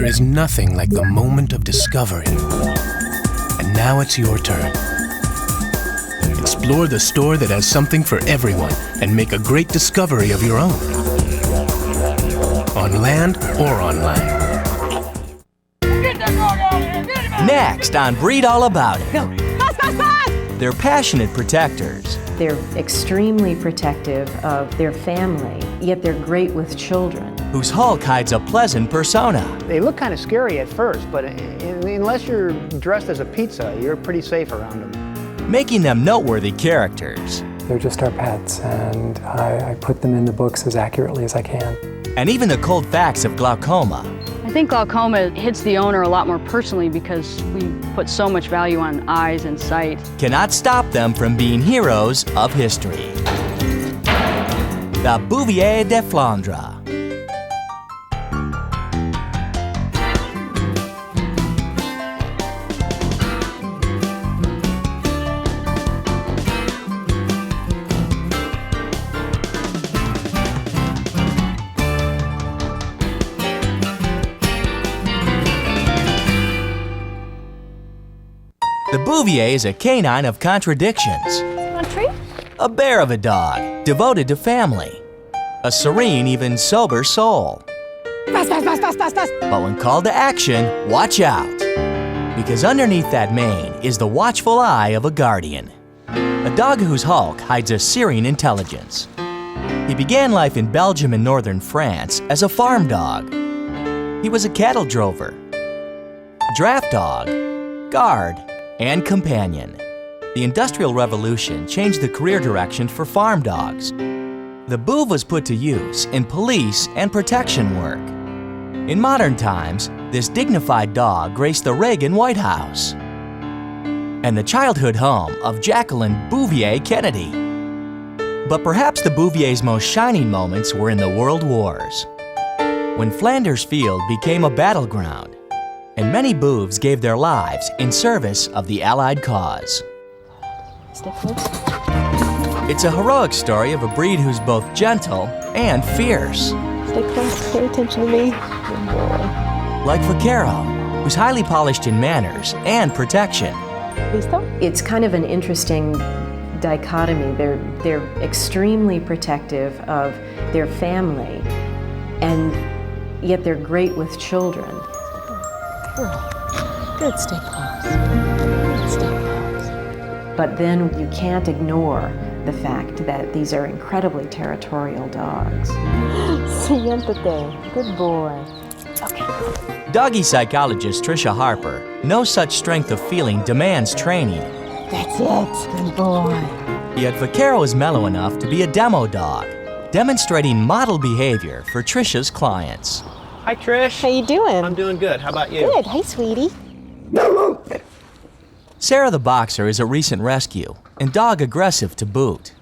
There is nothing like the moment of discovery. And now it's your turn. Explore the store that has something for everyone and make a great discovery of your own. On land or online. Next on Breed All About It. Go. Pass, pass, pass! They're passionate protectors. They're extremely protective of their family, yet they're great with children. Whose Hulk hides a pleasant persona. They look kind of scary at first, but unless you're dressed as a pizza, you're pretty safe around them. Making them noteworthy characters. They're just our pets, and I put them in the books as accurately as I can. And even the cold facts of glaucoma. I think glaucoma hits the owner a lot more personally because we put so much value on eyes and sight. Cannot stop them from being heroes of history. The Bouvier de Flandres. The Bouvier is a canine of contradictions. Want a treat? A bear of a dog, devoted to family. A serene, even sober soul. Pass, pass, pass, pass, pass, pass! But when called to action, watch out. Because underneath that mane is the watchful eye of a guardian. A dog whose Hulk hides a serene intelligence. He began life in Belgium and northern France as a farm dog. He was a cattle drover, draft dog, guard, and companion. The Industrial Revolution changed the career direction for farm dogs. The Bouv was put to use in police and protection work. In modern times, this dignified dog graced the Reagan White House and the childhood home of Jacqueline Bouvier Kennedy. But perhaps the Bouvier's most shining moments were in the World Wars, when Flanders Field became a battleground, and many Bouvs gave their lives in service of the Allied cause. Stay close. It's a heroic story of a breed who's both gentle and fierce. Stay close. Pay attention to me. Good boy. Like Vaquero, who's highly polished in manners and protection. Listo? It's kind of an interesting dichotomy. They're extremely protective of their family, and yet they're great with children. Good. Stay close. Good. Stay close. But then you can't ignore the fact that these are incredibly territorial dogs. Siéntate. Good boy. Okay. Doggy psychologist Tricia Harper knows such strength of feeling demands training. That's it. Good boy. Yet Vaquero is mellow enough to be a demo dog, demonstrating model behavior for Tricia's clients. Hi, Trish. How you doing? I'm doing good. How about you? Good. Hey, sweetie. Sarah the Boxer is a recent rescue, and dog aggressive to boot.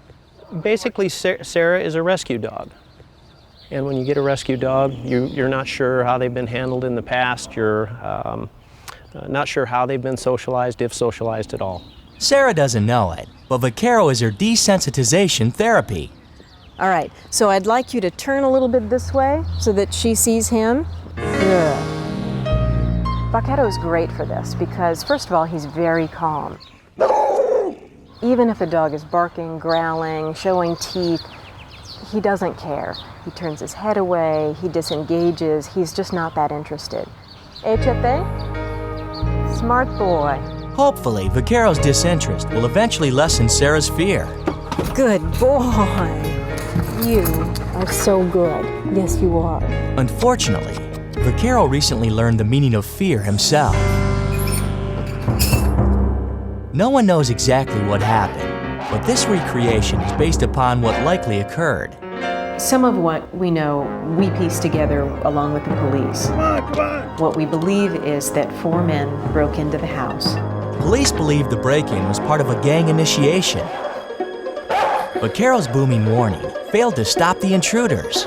Basically, Sarah is a rescue dog. And when you get a rescue dog, you're not sure how they've been handled in the past. You're not sure how they've been socialized, if socialized at all. Sarah doesn't know it, but Vaquero is her desensitization therapy. All right, so I'd like you to turn a little bit this way so that she sees him. Good. Vaquero is great for this because, first of all, he's very calm. Even if a dog is barking, growling, showing teeth, he doesn't care. He turns his head away, he disengages, he's just not that interested. Échate. Smart boy. Hopefully, Vaquero's disinterest will eventually lessen Sarah's fear. Good boy. You are so good. Yes, you are. Unfortunately, Vaquero recently learned the meaning of fear himself. No one knows exactly what happened, but this recreation is based upon what likely occurred. Some of what we know, we piece together along with the police. What we believe is that 4 men broke into the house. Police believe the break-in was part of a gang initiation. Vaquero's booming warning failed to stop the intruders.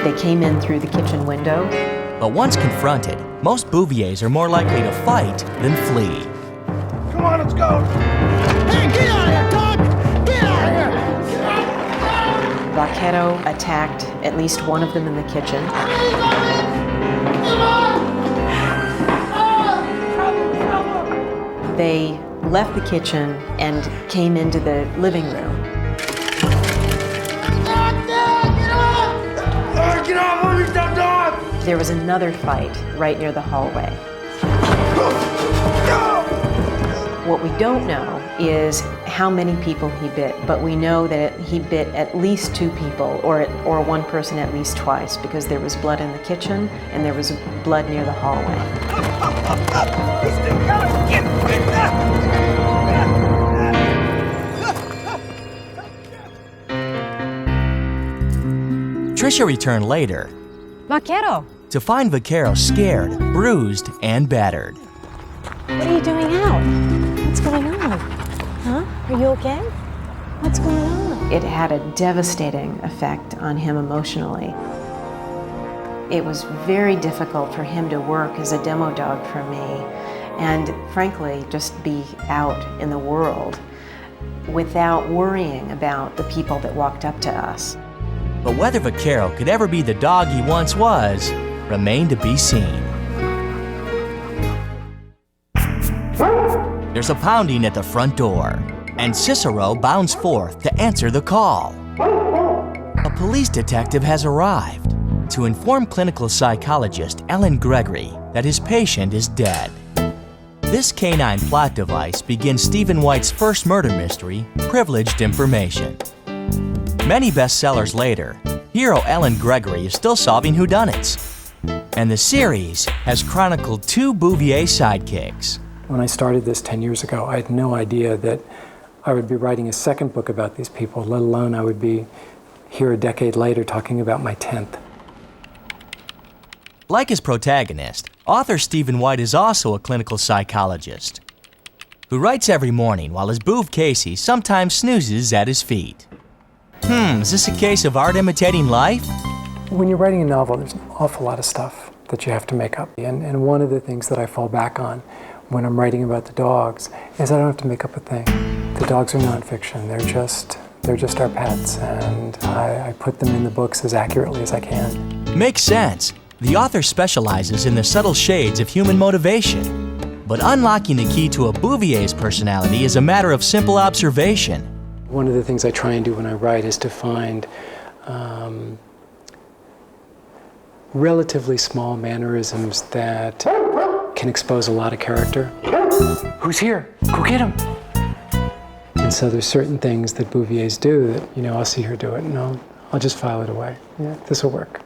They came in through the kitchen window. But once confronted, most Bouviers are more likely to fight than flee. Come on, let's go! Hey, get out of here, dog! Get out of here! Vaquero attacked at least one of them in the kitchen. They left the kitchen and came into the living room. Get off of me, stop dog! There was another fight right near the hallway. What we don't know is how many people he bit, but we know that he bit at least 2 people, or one person at least twice, because there was blood in the kitchen and there was blood near the hallway. Tricia returned later Vaquero. to find Vaquero scared, bruised, and battered. What are you doing out? What's going on? Huh? Are you okay? What's going on? It had a devastating effect on him emotionally. It was very difficult for him to work as a demo dog for me, and frankly, just be out in the world without worrying about the people that walked up to us. But whether Vaquero could ever be the dog he once was remained to be seen. There's a pounding at the front door, and Cicero bounds forth to answer the call. A police detective has arrived to inform clinical psychologist Ellen Gregory that his patient is dead. This canine plot device begins Stephen White's first murder mystery, Privileged Information. Many bestsellers later, hero Ellen Gregory is still solving whodunits. And the series has chronicled 2 Bouvier sidekicks. When I started this 10 years ago, I had no idea that I would be writing a second book about these people, let alone I would be here a decade later talking about my 10th. Like his protagonist, author Stephen White is also a clinical psychologist who writes every morning while his boob Casey sometimes snoozes at his feet. Is this a case of art imitating life? When you're writing a novel, there's an awful lot of stuff that you have to make up. And one of the things that I fall back on when I'm writing about the dogs is I don't have to make up a thing. The dogs are nonfiction. They're just our pets, and I put them in the books as accurately as I can. Makes sense. The author specializes in the subtle shades of human motivation. But unlocking the key to a Bouvier's personality is a matter of simple observation. One of the things I try and do when I write is to find relatively small mannerisms that can expose a lot of character. Who's here? Go get him! And so there's certain things that Bouviers do that, I'll see her do it and I'll just file it away. Yeah, this will work.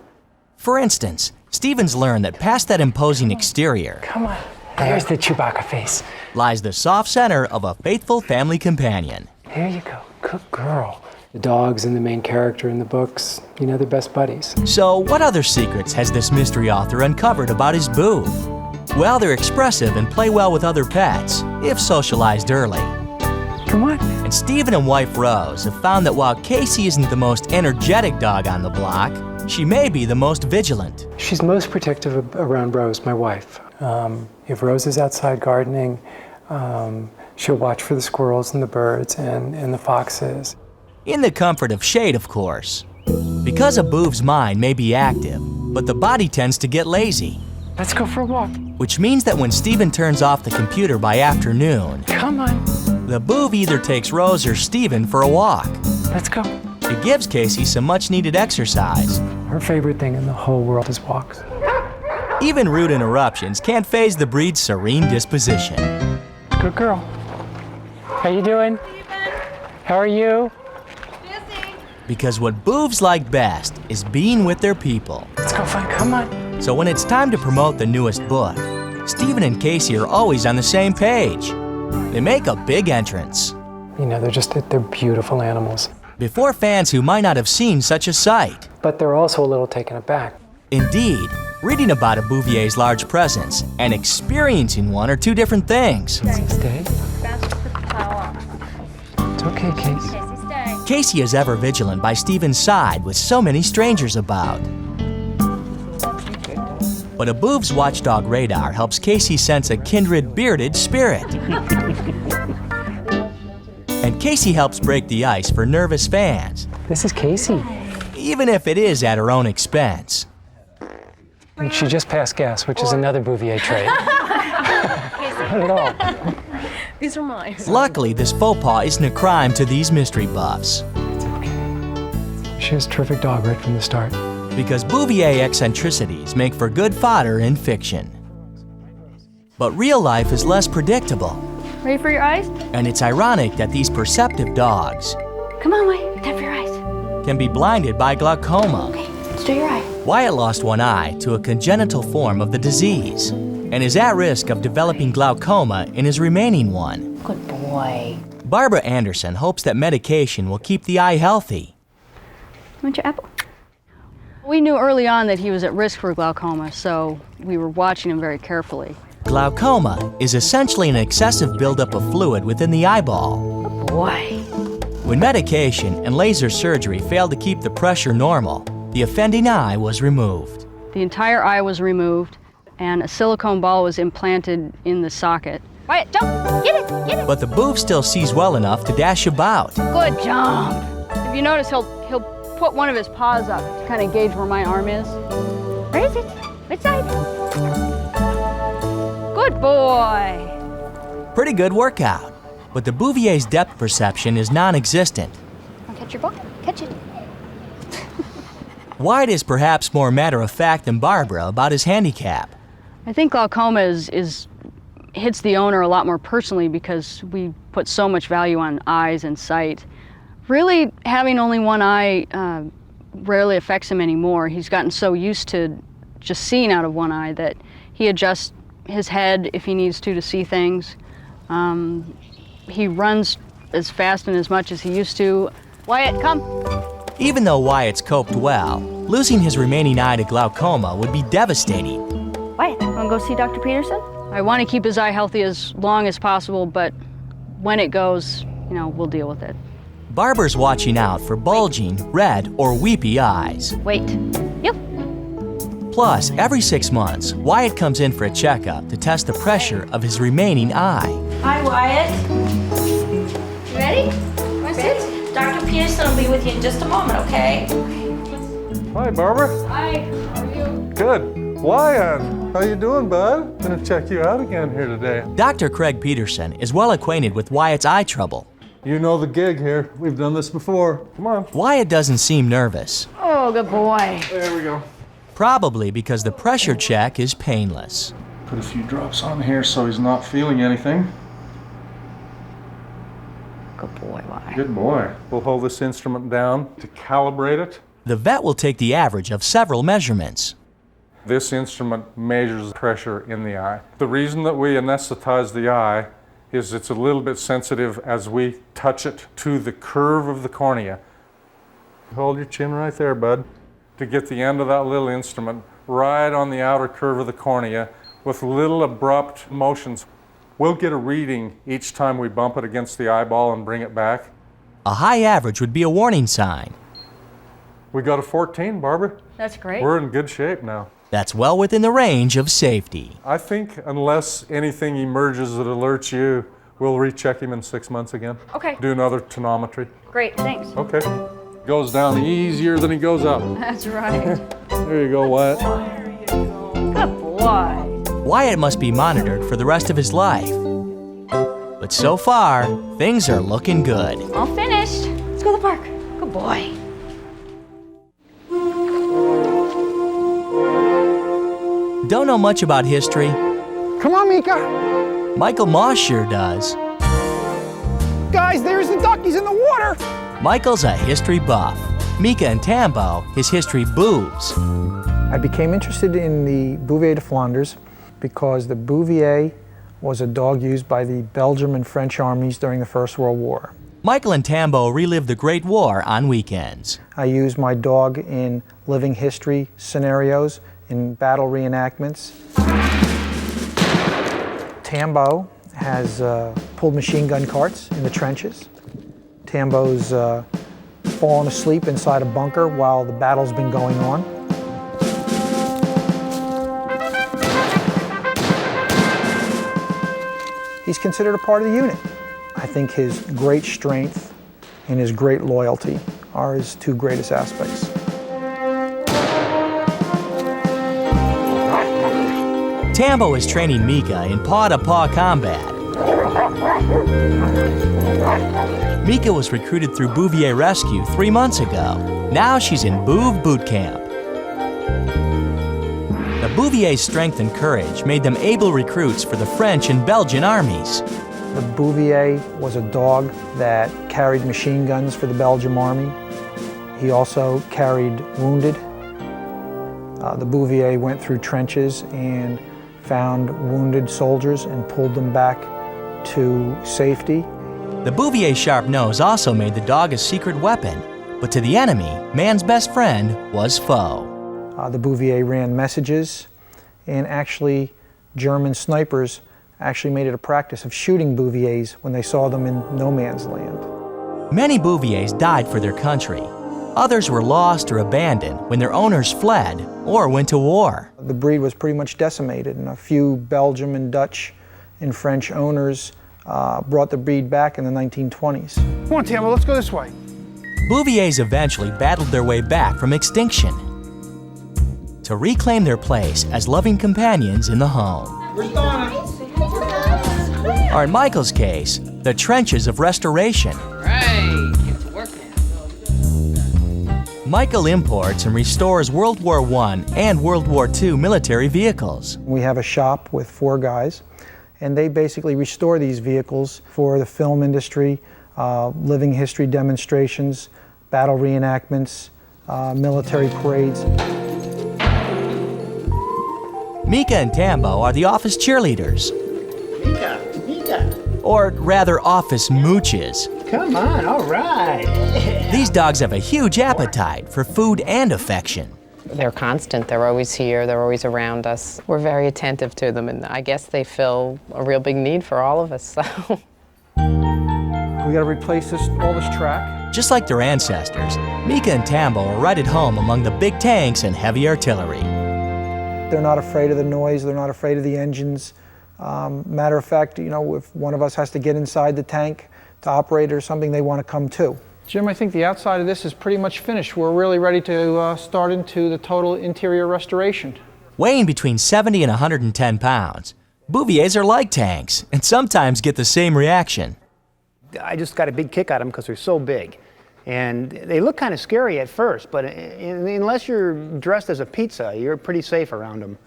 For instance, Stevens learned that past that imposing exterior, Come on, there's the Chewbacca face. lies the soft center of a faithful family companion. There you go, good girl. The dogs and the main character in the books, they're best buddies. So what other secrets has this mystery author uncovered about his boo? Well, they're expressive and play well with other pets, if socialized early. Come on. And Stephen and wife Rose have found that while Casey isn't the most energetic dog on the block, she may be the most vigilant. She's most protective around Rose, my wife. If Rose is outside gardening, she'll watch for the squirrels and the birds and the foxes. In the comfort of shade, of course. Because a boov's mind may be active, but the body tends to get lazy. Let's go for a walk. Which means that when Stephen turns off the computer by afternoon, Come on. the boov either takes Rose or Stephen for a walk. Let's go. It gives Casey some much-needed exercise. Her favorite thing in the whole world is walks. Even rude interruptions can't faze the breed's serene disposition. Good girl. How you doing? How are you? Because what boovs like best is being with their people. Let's go find. Come on. So when it's time to promote the newest book, Stephen and Casey are always on the same page. They make a big entrance. They're beautiful animals. Before fans who might not have seen such a sight. But they're also a little taken aback. Indeed, reading about a Bouvier's large presence and experiencing one are 2 different things. Stay. It's okay, Case. Casey is ever vigilant by Stephen's side with so many strangers about. But a boov's watchdog radar helps Casey sense a kindred bearded spirit. And Casey helps break the ice for nervous fans. This is Casey. Even if it is at her own expense. And she just passed gas, which is another Bouvier trait. Not at all. These are mine. Luckily, this faux pas isn't a crime to these mystery buffs, She was a terrific dog right from the start. because Bouvier eccentricities make for good fodder in fiction. But real life is less predictable, Ready for your eyes? and it's ironic that these perceptive dogs Come on, Wyatt. Time for your eyes. can be blinded by glaucoma. Okay, let's do your eye. Wyatt lost one eye to a congenital form of the disease and is at risk of developing glaucoma in his remaining one. Good boy. Barbara Anderson hopes that medication will keep the eye healthy. Want your apple? We knew early on that he was at risk for glaucoma, so we were watching him very carefully. Glaucoma is essentially an excessive buildup of fluid within the eyeball. Good boy. When medication and laser surgery failed to keep the pressure normal, the offending eye was removed. The entire eye was removed, and a silicone ball was implanted in the socket. Wyatt, jump! Get it! Get it! But the boof still sees well enough to dash about. Good jump! If you notice, he'll put one of his paws up to kind of gauge where my arm is. Where is it? Which side? Good boy! Pretty good workout. But the Bouvier's depth perception is non-existent. Want to catch your ball? Catch it. Wyatt is perhaps more matter-of-fact than Barbara about his handicap. I think glaucoma hits the owner a lot more personally because we put so much value on eyes and sight. Really, having only one eye rarely affects him anymore. He's gotten so used to just seeing out of one eye that he adjusts his head if he needs to see things. He runs as fast and as much as he used to. Wyatt, come. Even though Wyatt's coped well, losing his remaining eye to glaucoma would be devastating. Wyatt, want to go see Dr. Peterson? I want to keep his eye healthy as long as possible, but when it goes, we'll deal with it. Barbara's watching out for bulging, red, or weepy eyes. Wait. You. Plus, every 6 months, Wyatt comes in for a checkup to test the pressure of his remaining eye. Hi, Wyatt. You ready? Sit. Dr. Peterson will be with you in just a moment, okay? Hi, Barbara. Hi, how are you? Good. Wyatt, how you doing, bud? Gonna check you out again here today. Dr. Craig Peterson is well acquainted with Wyatt's eye trouble. You know the gig here. We've done this before. Come on. Wyatt doesn't seem nervous, Oh, good boy. There we go. probably because the pressure check is painless. Put a few drops on here so he's not feeling anything. Good boy, Wyatt. Good boy. We'll hold this instrument down to calibrate it. The vet will take the average of several measurements. This instrument measures pressure in the eye. The reason that we anesthetize the eye is it's a little bit sensitive as we touch it to the curve of the cornea. Hold your chin right there, bud, to get the end of that little instrument right on the outer curve of the cornea with little abrupt motions. We'll get a reading each time we bump it against the eyeball and bring it back. A high average would be a warning sign. We got a 14, Barbara. That's great. We're in good shape now. That's well within the range of safety. I think unless anything emerges that alerts you, we'll recheck him in 6 months again. Okay. Do another tonometry. Great, thanks. Okay. Goes down easier than he goes up. That's right. There you go, Wyatt. Good boy. Wyatt must be monitored for the rest of his life. But so far, things are looking good. All finished. Let's go to the park. Good boy. Don't know much about history? Come on, Mika. Michael Moss sure does. Guys, there's the duck. He's in the water. Michael's a history buff. Mika and Tambo, his history boobs. I became interested in the Bouvier de Flandres because the Bouvier was a dog used by the Belgian and French armies during the First World War. Michael and Tambo relive the Great War on weekends. I used my dog in living history scenarios, in battle reenactments. Tambo has pulled machine gun carts in the trenches. Tambo's fallen asleep inside a bunker while the battle's been going on. He's considered a part of the unit. I think his great strength and his great loyalty are his two greatest aspects. Tambo is training Mika in paw-to-paw combat. Mika was recruited through Bouvier Rescue 3 months ago. Now she's in Bouv boot camp. The Bouvier's strength and courage made them able recruits for the French and Belgian armies. The Bouvier was a dog that carried machine guns for the Belgian army. He also carried wounded. The Bouvier went through trenches and found wounded soldiers and pulled them back to safety. The Bouvier's sharp nose also made the dog a secret weapon, but to the enemy, man's best friend was foe. The Bouvier ran messages, and actually German snipers actually made it a practice of shooting Bouviers when they saw them in no man's land. Many Bouviers died for their country. Others were lost or abandoned when their owners fled or went to war. The breed was pretty much decimated, and a few Belgian and Dutch and French owners brought the breed back in the 1920s. Come on, Tambo, let's go this way. Bouviers eventually battled their way back from extinction to reclaim their place as loving companions in the home. Or in Michael's case, the trenches of restoration. Right, get to work now. Michael imports and restores World War I and World War II military vehicles. We have a shop with 4 guys, and they basically restore these vehicles for the film industry, living history demonstrations, battle reenactments, military parades. Mika and Tambo are the office cheerleaders. Mika. Or rather, office mooches. Come on, all right. These dogs have a huge appetite for food and affection. They're constant. They're always here. They're always around us. We're very attentive to them, and I guess they fill a real big need for all of us. So. We got to replace all this track. Just like their ancestors, Mika and Tambo are right at home among the big tanks and heavy artillery. They're not afraid of the noise. They're not afraid of the engines. Matter of fact, you know, if one of us has to get inside the tank to operate or something, they want to come too. Jim, I think the outside of this is pretty much finished. We're really ready to start into the total interior restoration. Weighing between 70 and 110 pounds, Bouviers are like tanks and sometimes get the same reaction. I just got a big kick out of them because they're so big. And they look kind of scary at first, but unless you're dressed as a pizza, you're pretty safe around them.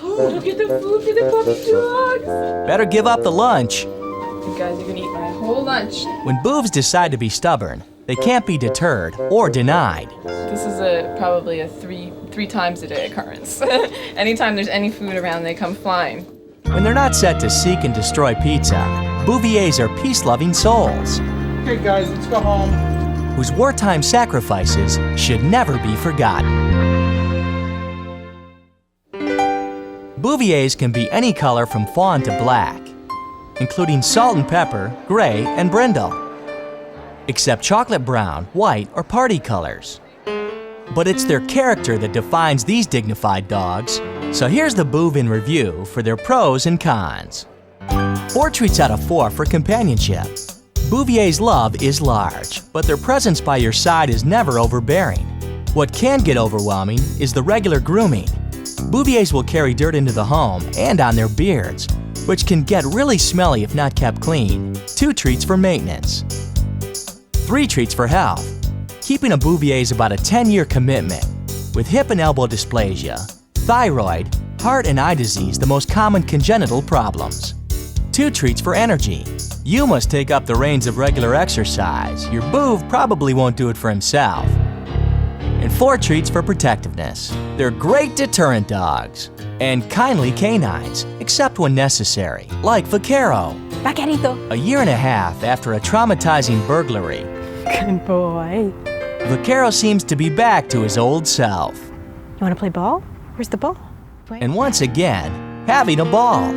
Ooh, look at the food for the puppy dogs. Better give up the lunch. You guys are gonna eat my whole lunch. When boobs decide to be stubborn, they can't be deterred or denied. This is probably a three times a day occurrence. Anytime there's any food around, they come flying. When they're not set to seek and destroy pizza, Bouviers are peace-loving souls. Okay, guys, let's go home. Whose wartime sacrifices should never be forgotten. Bouviers can be any color from fawn to black, including salt and pepper, gray, and brindle, except chocolate brown, white, or party colors. But it's their character that defines these dignified dogs, so here's the Bouv in review for their pros and cons. 4 treats out of 4 for companionship. Bouvier's love is large, but their presence by your side is never overbearing. What can get overwhelming is the regular grooming. Bouviers will carry dirt into the home and on their beards, which can get really smelly if not kept clean. 2 treats for maintenance. 3 treats for health. Keeping a Bouvier is about a 10-year commitment, with hip and elbow dysplasia, thyroid, heart and eye disease the most common congenital problems. 2 treats for energy. You must take up the reins of regular exercise. Your Bouv probably won't do it for himself. And 4 treats for protectiveness. They're great deterrent dogs and kindly canines, except when necessary, like Vaquero. Vaquerito. A year and a half after a traumatizing burglary, Good boy. Vaquero seems to be back to his old self. You want to play ball? Where's the ball? And once again, having a ball.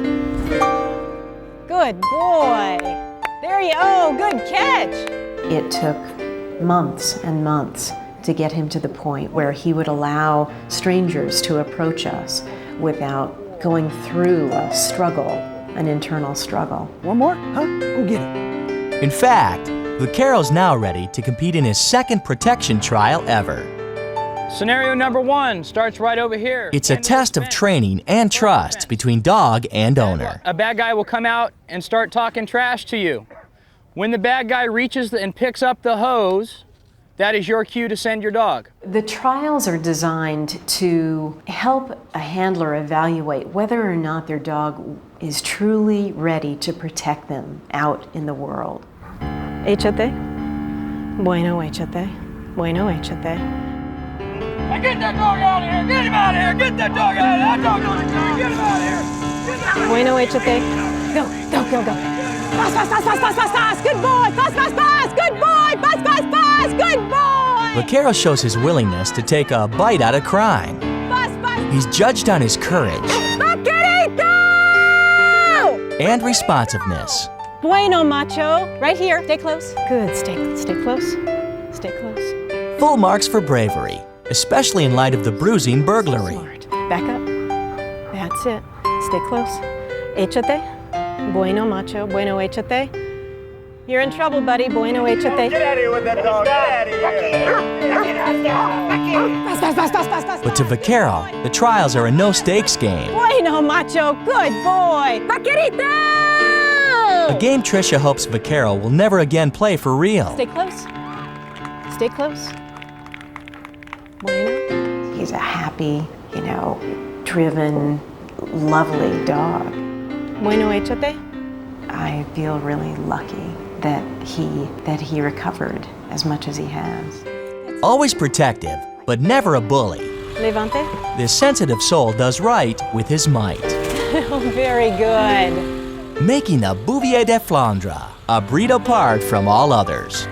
Good boy. There you go. Good catch. It took months and months to get him to the point where he would allow strangers to approach us without going through a struggle, an internal struggle. One more? Huh? Go get it. In fact, Vaquero's now ready to compete in his second protection trial ever. Scenario number 1 starts right over here. It's a test of training and trust between dog and owner. A bad guy will come out and start talking trash to you. When the bad guy reaches and picks up the hose, that is your cue to send your dog. The trials are designed to help a handler evaluate whether or not their dog is truly ready to protect them out in the world. Échate. Bueno, échate. Bueno, échate. Hey, get that dog out of here! Get him out of here! Get that dog out of here! That dog doesn't care! Get him out of here! Get him out of here! Bueno, échate. Go, go, go, go. Fast, fast, fast, fast, fast, fast, fast. Good boy. Fast, fast, fast. Good boy. Fast, fast, fast. Good boy. Vaquero shows his willingness to take a bite out of crime. Fast, fast. He's judged on his courage Vaquerito! and responsiveness. Bueno, macho. Right here. Stay close. Good. Stay close. Stay close. Full marks for bravery, especially in light of the bruising burglary. Smart. Back up. That's it. Stay close. Échate. Bueno, macho. Bueno, échate. You're in trouble, buddy. Bueno, échate. Get out of here with that dog. Get out of here. Fast, fast, fast, fast, fast, fast. But to Vaquero, the trials are a no-stakes game. Bueno, macho. Good boy. Vaquerito! A game Tricia hopes Vaquero will never again play for real. Stay close. Stay close. Bueno. He's a happy, driven, lovely dog. Bueno, échate. I feel really lucky that he recovered as much as he has. Always protective, but never a bully. Levante. This sensitive soul does right with his might. Oh, very good. Making the Bouvier de Flandres a breed apart from all others.